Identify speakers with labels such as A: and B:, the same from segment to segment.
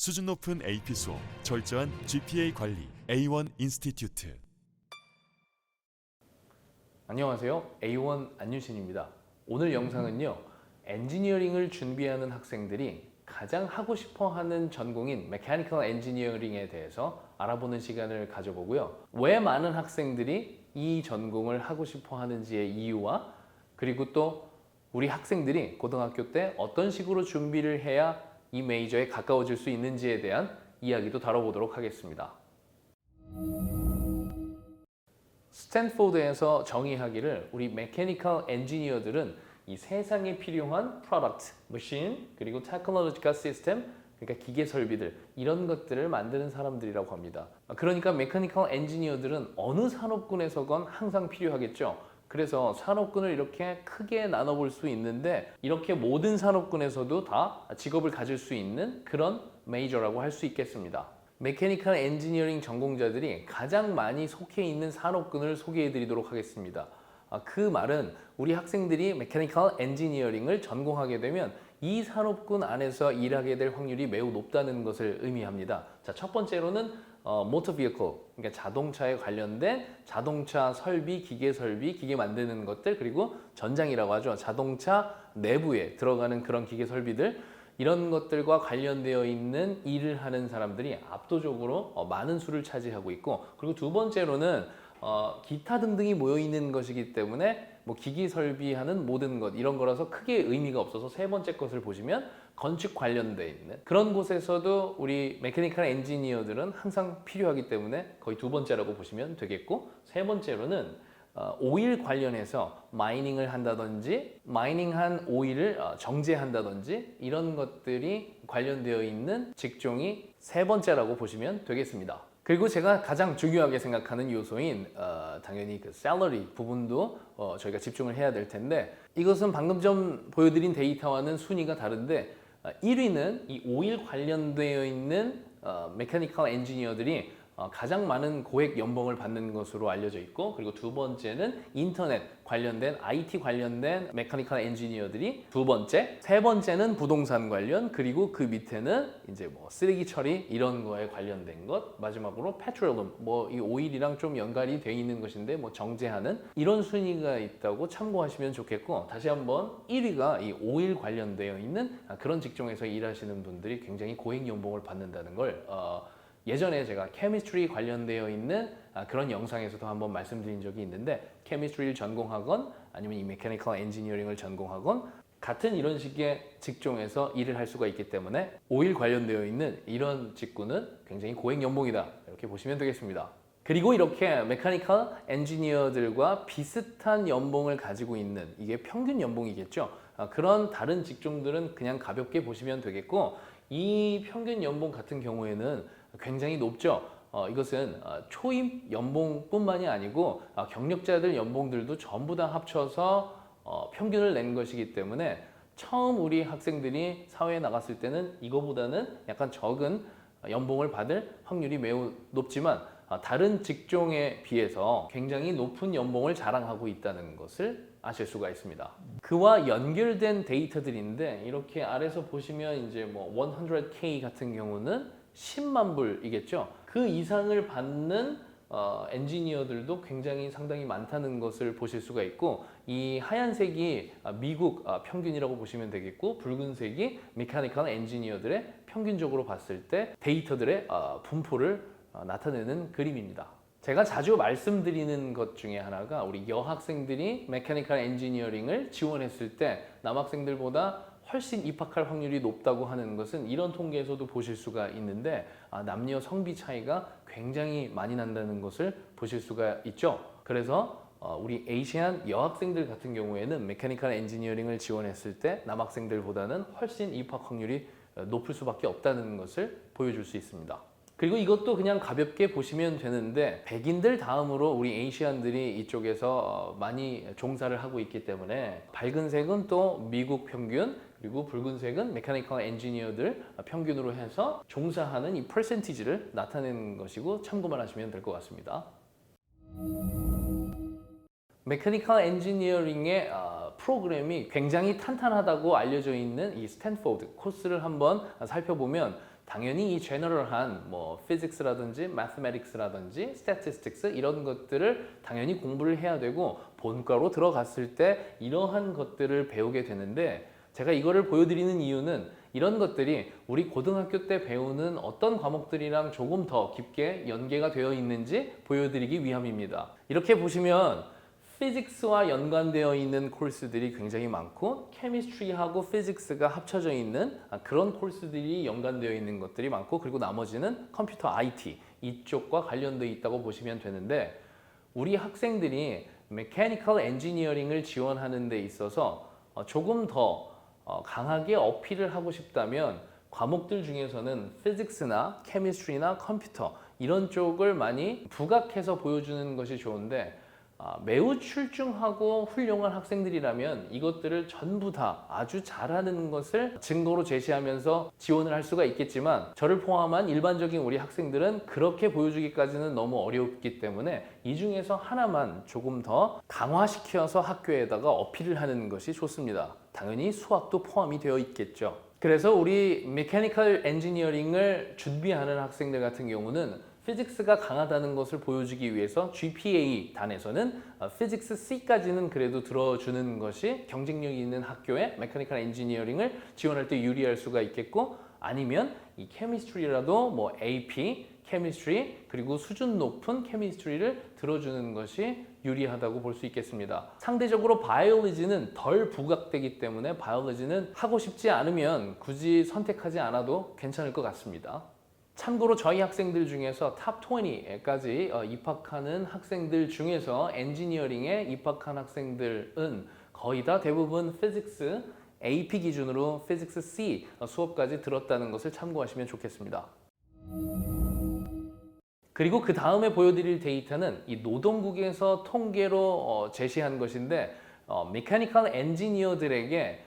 A: 수준 높은 AP 수업, 철저한 GPA 관리, A1 인스티튜트.
B: 안녕하세요. A1 안유신입니다. 오늘 영상은요, 엔지니어링을 준비하는 학생들이 가장 하고 싶어 하는 전공인 메커니컬 엔지니어링에 대해서 알아보는 시간을 가져보고요. 왜 많은 학생들이 이 전공을 하고 싶어 하는지의 이유와 그리고 또 우리 학생들이 고등학교 때 어떤 식으로 준비를 해야 이 메이저에 가까워질 수 있는지에 대한 이야기도 다뤄보도록 하겠습니다. 스탠포드에서 정의하기를 우리 메커니컬 엔지니어들은 이 세상에 필요한 프로덕트, 머신, 그리고 테크놀로지컬 시스템, 그러니까 기계 설비들 이런 것들을 만드는 사람들이라고 합니다. 그러니까 메커니컬 엔지니어들은 어느 산업군에서건 항상 필요하겠죠. 그래서 산업군을 이렇게 크게 나눠볼 수 있는데 이렇게 모든 산업군에서도 다 직업을 가질 수 있는 그런 메이저라고 할 수 있겠습니다. 메커니컬 엔지니어링 전공자들이 가장 많이 속해 있는 산업군을 소개해 드리도록 하겠습니다. 그 말은 우리 학생들이 메커니컬 엔지니어링을 전공하게 되면 이 산업군 안에서 일하게 될 확률이 매우 높다는 것을 의미합니다. 자, 첫 번째로는 모터 비어클, 그러니까 자동차에 관련된 자동차 설비, 기계 설비, 기계 만드는 것들, 그리고 전장이라고 하죠. 자동차 내부에 들어가는 그런 기계 설비들, 이런 것들과 관련되어 있는 일을 하는 사람들이 압도적으로 많은 수를 차지하고 있고, 그리고 두 번째로는 기타 등등이 모여 있는 것이기 때문에 뭐 기기 설비하는 모든 것 이런 거라서 크게 의미가 없어서 세 번째 것을 보시면 건축 관련돼 있는 그런 곳에서도 우리 메커니컬 엔지니어들은 항상 필요하기 때문에 거의 두 번째라고 보시면 되겠고, 세 번째로는 오일 관련해서 마이닝을 한다든지 마이닝한 오일을 정제한다든지 이런 것들이 관련되어 있는 직종이 세 번째라고 보시면 되겠습니다. 그리고 제가 가장 중요하게 생각하는 요소인 당연히 그 샐러리 부분도 저희가 집중을 해야 될 텐데, 이것은 방금 전 보여드린 데이터와는 순위가 다른데 1위는 이 오일 관련되어 있는 메커니컬 엔지니어들이 가장 많은 고액 연봉을 받는 것으로 알려져 있고, 그리고 두 번째는 인터넷 관련된 IT 관련된 메커니컬 엔지니어들이 두 번째, 세 번째는 부동산 관련, 그리고 그 밑에는 이제 뭐 쓰레기 처리 이런 거에 관련된 것, 마지막으로 페트롤룸, 뭐 이 오일이랑 좀 연관이 돼 있는 것인데 뭐 정제하는 이런 순위가 있다고 참고하시면 좋겠고, 다시 한번 1위가 이 오일 관련되어 있는 그런 직종에서 일하시는 분들이 굉장히 고액 연봉을 받는다는 걸 예전에 제가 케미스트리 관련되어 있는 그런 영상에서도 한번 말씀드린 적이 있는데, 케미스트리를 전공하건 아니면 이 메커니컬 엔지니어링을 전공하건 같은 이런 식의 직종에서 일을 할 수가 있기 때문에 오일 관련되어 있는 이런 직군은 굉장히 고액 연봉이다, 이렇게 보시면 되겠습니다. 그리고 이렇게 메커니컬 엔지니어들과 비슷한 연봉을 가지고 있는, 이게 평균 연봉이겠죠. 그런 다른 직종들은 그냥 가볍게 보시면 되겠고, 이 평균 연봉 같은 경우에는 굉장히 높죠. 이것은 초임 연봉뿐만이 아니고 경력자들 연봉들도 전부 다 합쳐서 평균을 낸 것이기 때문에 처음 우리 학생들이 사회에 나갔을 때는 이거보다는 약간 적은 연봉을 받을 확률이 매우 높지만 다른 직종에 비해서 굉장히 높은 연봉을 자랑하고 있다는 것을 아실 수가 있습니다. 그와 연결된 데이터들인데, 이렇게 아래서 보시면 이제 뭐 100K 같은 경우는 10만 불이겠죠. 그 이상을 받는 엔지니어들도 굉장히 상당히 많다는 것을 보실 수가 있고, 이 하얀색이 미국 평균이라고 보시면 되겠고, 붉은색이 메커니컬 엔지니어들의 평균적으로 봤을 때 데이터들의 분포를 나타내는 그림입니다. 제가 자주 말씀드리는 것 중에 하나가, 우리 여학생들이 메커니컬 엔지니어링을 지원했을 때 남학생들보다 훨씬 입학할 확률이 높다고 하는 것은 이런 통계에서도 보실 수가 있는데, 남녀 성비 차이가 굉장히 많이 난다는 것을 보실 수가 있죠. 그래서 우리 에이시안 여학생들 같은 경우에는 메커니컬 엔지니어링을 지원했을 때 남학생들보다는 훨씬 입학 확률이 높을 수밖에 없다는 것을 보여줄 수 있습니다. 그리고 이것도 그냥 가볍게 보시면 되는데, 백인들 다음으로 우리 에이시안들이 이쪽에서 많이 종사를 하고 있기 때문에 밝은 색은 또 미국 평균, 그리고 붉은색은 메커니컬 엔지니어들 평균으로 해서 종사하는 이 퍼센티지를 나타내는 것이고, 참고만 하시면 될 것 같습니다. 메커니컬 엔지니어링의 프로그램이 굉장히 탄탄하다고 알려져 있는 이 스탠포드 코스를 한번 살펴보면 당연히 이 제너럴한 뭐 피직스라든지 mathematics라든지 statistics 이런 것들을 당연히 공부를 해야 되고 본과로 들어갔을 때 이러한 것들을 배우게 되는데 제가 이거를 보여드리는 이유는 이런 것들이 우리 고등학교 때 배우는 어떤 과목들이랑 조금 더 깊게 연계가 되어 있는지 보여드리기 위함입니다. 이렇게 보시면 피직스와 연관되어 있는 코र्스들이 굉장히 많고 케미스트리하고 피직스가 합쳐져 있는 그런 코र्스들이 연관되어 있는 것들이 많고 그리고 나머지는 컴퓨터 IT 이쪽과 관련되어 있다고 보시면 되는데 우리 학생들이 메커니컬 엔지니어링을 지원하는 데 있어서 조금 더 강하게 어필을 하고 싶다면 과목들 중에서는 피직스나 케미스트리나 컴퓨터 이런 쪽을 많이 부각해서 보여주는 것이 좋은데 매우 출중하고 훌륭한 학생들이라면 이것들을 전부 다 아주 잘하는 것을 증거로 제시하면서 지원을 할 수가 있겠지만 저를 포함한 일반적인 우리 학생들은 그렇게 보여주기까지는 너무 어렵기 때문에 이 중에서 하나만 조금 더 강화시켜서 학교에다가 어필을 하는 것이 좋습니다. 당연히 수학도 포함이 되어 있겠죠. 그래서 우리 메커니컬 엔지니어링을 준비하는 학생들 같은 경우는 피직스가 강하다는 것을 보여주기 위해서 GPA 단에서는 피직스 C까지는 그래도 들어주는 것이 경쟁력이 있는 학교에 메커니컬 엔지니어링을 지원할 때 유리할 수가 있겠고 아니면 이 케미스트리라도 뭐 AP, 케미스트리 그리고 수준 높은 케미스트리를 들어주는 것이 유리하다고 볼 수 있겠습니다. 상대적으로 바이올로지는 덜 부각되기 때문에 바이올로지는 하고 싶지 않으면 굳이 선택하지 않아도 괜찮을 것 같습니다. 참고로 저희 학생들 중에서 탑 20에까지 입학하는 학생들 중에서 엔지니어링에 입학한 학생들은 거의 다 대부분 피직스 AP 기준으로 피직스 C 수업까지 들었다는 것을 참고하시면 좋겠습니다. 그리고 그 다음에 보여드릴 데이터는 이 노동국에서 통계로 제시한 것인데 메커니컬 엔지니어들에게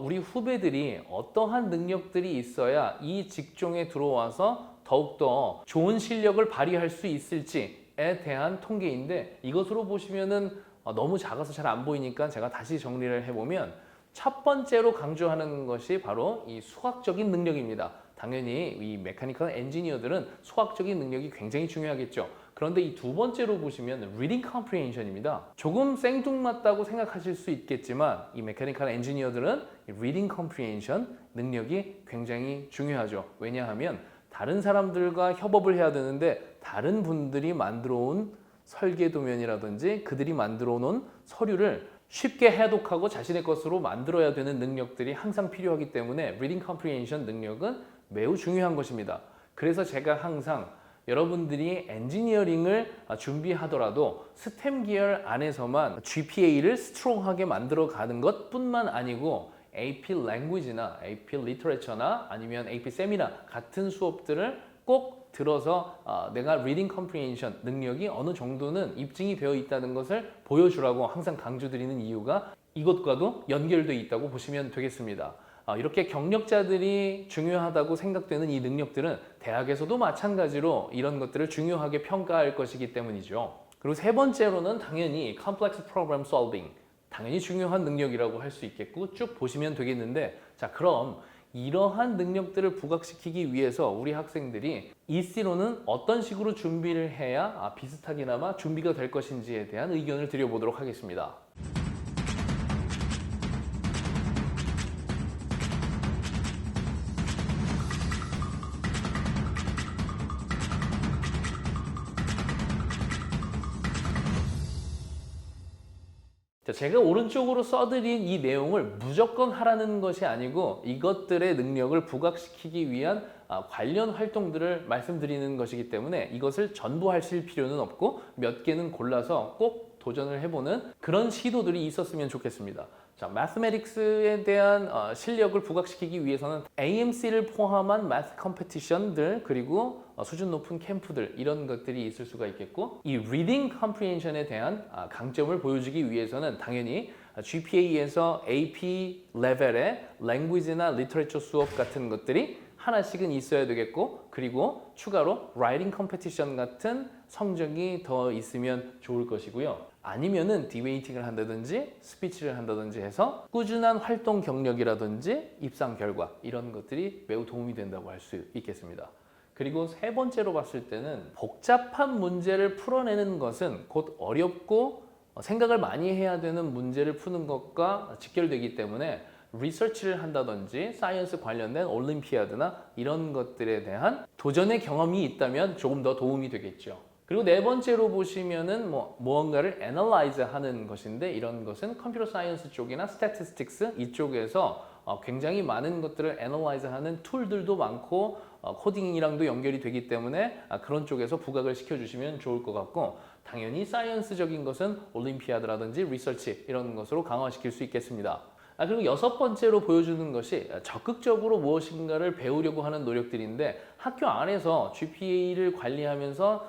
B: 우리 후배들이 어떠한 능력들이 있어야 이 직종에 들어와서 더욱더 좋은 실력을 발휘할 수 있을지에 대한 통계인데 이것으로 보시면은 너무 작아서 잘 안 보이니까 제가 다시 정리를 해보면 첫 번째로 강조하는 것이 바로 이 수학적인 능력입니다. 당연히 이 메커니컬 엔지니어들은 수학적인 능력이 굉장히 중요하겠죠. 그런데 이 두 번째로 보시면 reading comprehension입니다. 조금 생뚱맞다고 생각하실 수 있겠지만 이 메커니컬 엔지니어들은 reading comprehension 능력이 굉장히 중요하죠. 왜냐하면 다른 사람들과 협업을 해야 되는데 다른 분들이 만들어 온 설계 도면이라든지 그들이 만들어 놓은 서류를 쉽게 해독하고 자신의 것으로 만들어야 되는 능력들이 항상 필요하기 때문에 reading comprehension 능력은 매우 중요한 것입니다. 그래서 제가 항상 여러분들이 엔지니어링을 준비하더라도 스템 계열 안에서만 GPA를 스트롱하게 만들어 가는 것뿐만 아니고 AP Language나 AP Literature나 아니면 AP Seminar 같은 수업들을 꼭 들어서 내가 Reading Comprehension 능력이 어느 정도는 입증이 되어 있다는 것을 보여주라고 항상 강조드리는 이유가 이것과도 연결되어 있다고 보시면 되겠습니다. 이렇게 경력자들이 중요하다고 생각되는 이 능력들은 대학에서도 마찬가지로 이런 것들을 중요하게 평가할 것이기 때문이죠. 그리고 세 번째로는 당연히 Complex Problem Solving 당연히 중요한 능력이라고 할 수 있겠고 쭉 보시면 되겠는데 자 그럼 이러한 능력들을 부각시키기 위해서 우리 학생들이 EC로는 어떤 식으로 준비를 해야 비슷하게나마 준비가 될 것인지에 대한 의견을 드려보도록 하겠습니다. 제가 오른쪽으로 써드린 이 내용을 무조건 하라는 것이 아니고 이것들의 능력을 부각시키기 위한 관련 활동들을 말씀드리는 것이기 때문에 이것을 전부 하실 필요는 없고 몇 개는 골라서 꼭 도전을 해보는 그런 시도들이 있었으면 좋겠습니다. 자, Mathematics에 대한 실력을 부각시키기 위해서는 AMC를 포함한 Math 컴페티션들 그리고 수준 높은 캠프들 이런 것들이 있을 수가 있겠고 이 Reading Comprehension에 대한 강점을 보여주기 위해서는 당연히 GPA에서 AP 레벨의 Language나 Literature 수업 같은 것들이 하나씩은 있어야 되겠고, 그리고 추가로 라이팅 컴피티션 같은 성적이 더 있으면 좋을 것이고요. 아니면은 디베이팅을 한다든지 스피치를 한다든지 해서 꾸준한 활동 경력이라든지 입상 결과 이런 것들이 매우 도움이 된다고 할 수 있겠습니다. 그리고 세 번째로 봤을 때는 복잡한 문제를 풀어내는 것은 곧 어렵고 생각을 많이 해야 되는 문제를 푸는 것과 직결되기 때문에 리서치를 한다든지 사이언스 관련된 올림피아드나 이런 것들에 대한 도전의 경험이 있다면 조금 더 도움이 되겠죠. 그리고 네 번째로 보시면은 무언가를 애널라이즈 하는 것인데, 이런 것은 컴퓨터 사이언스 쪽이나 스태티스틱스 이쪽에서 굉장히 많은 것들을 애널라이즈 하는 툴들도 많고 코딩이랑도 연결이 되기 때문에 그런 쪽에서 부각을 시켜주시면 좋을 것 같고, 당연히 사이언스적인 것은 올림피아드라든지 리서치 이런 것으로 강화시킬 수 있겠습니다. 그리고 여섯 번째로 보여주는 것이 적극적으로 무엇인가를 배우려고 하는 노력들인데, 학교 안에서 GPA를 관리하면서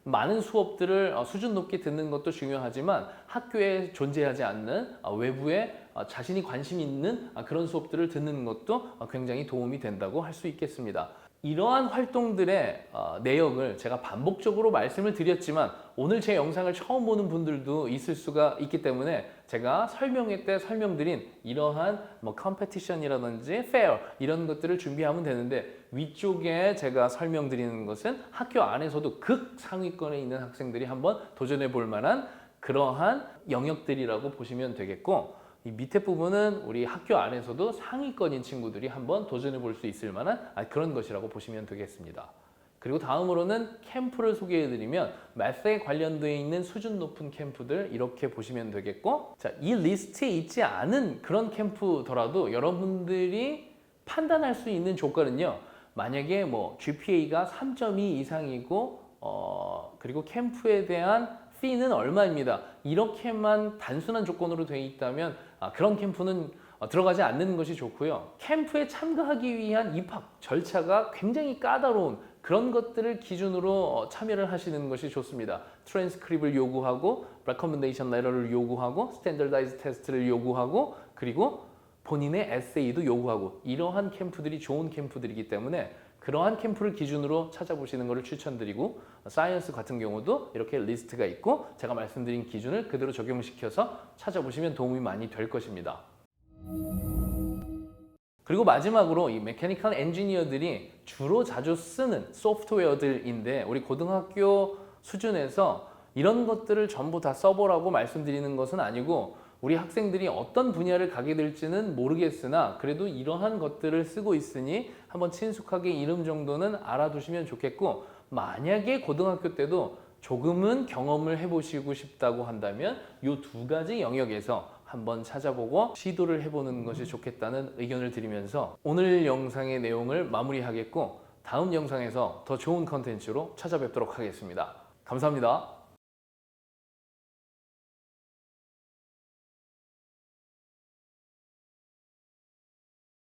B: 많은 수업들을 수준 높게 듣는 것도 중요하지만 학교에 존재하지 않는 외부에 자신이 관심 있는 그런 수업들을 듣는 것도 굉장히 도움이 된다고 할 수 있겠습니다. 이러한 활동들의 내용을 제가 반복적으로 말씀을 드렸지만 오늘 제 영상을 처음 보는 분들도 있을 수가 있기 때문에 제가 설명회 때 설명드린 이러한 컴페티션이라든지 페어 이런 것들을 준비하면 되는데, 위쪽에 제가 설명드리는 것은 학교 안에서도 극상위권에 있는 학생들이 한번 도전해 볼 만한 그러한 영역들이라고 보시면 되겠고, 이 밑에 부분은 우리 학교 안에서도 상위권인 친구들이 한번 도전해 볼 수 있을 만한 그런 것이라고 보시면 되겠습니다. 그리고 다음으로는 캠프를 소개해드리면 매스에 관련되어 있는 수준 높은 캠프들 이렇게 보시면 되겠고, 자, 이 리스트에 있지 않은 그런 캠프더라도 여러분들이 판단할 수 있는 조건은요, 만약에 GPA가 3.2 이상이고 그리고 캠프에 대한 fee는 얼마입니다. 이렇게만 단순한 조건으로 되어 있다면 그런 캠프는 들어가지 않는 것이 좋고요. 캠프에 참가하기 위한 입학 절차가 굉장히 까다로운 그런 것들을 기준으로 참여를 하시는 것이 좋습니다. 트랜스크립을 요구하고, 레커멘데이션 레터를 요구하고, 스탠더다이즈 테스트를 요구하고, 그리고 본인의 에세이도 요구하고, 이러한 캠프들이 좋은 캠프들이기 때문에 그러한 캠프를 기준으로 찾아보시는 것을 추천드리고, 사이언스 같은 경우도 이렇게 리스트가 있고 제가 말씀드린 기준을 그대로 적용시켜서 찾아보시면 도움이 많이 될 것입니다. 그리고 마지막으로 이 메커니컬 엔지니어들이 주로 자주 쓰는 소프트웨어들인데, 우리 고등학교 수준에서 이런 것들을 전부 다 써보라고 말씀드리는 것은 아니고, 우리 학생들이 어떤 분야를 가게 될지는 모르겠으나 그래도 이러한 것들을 쓰고 있으니 한번 친숙하게 이름 정도는 알아두시면 좋겠고, 만약에 고등학교 때도 조금은 경험을 해보시고 싶다고 한다면 이 두 가지 영역에서 한번 찾아보고 시도를 해보는 것이 좋겠다는 의견을 드리면서 오늘 영상의 내용을 마무리하겠고, 다음 영상에서 더 좋은 컨텐츠로 찾아뵙도록 하겠습니다. 감사합니다.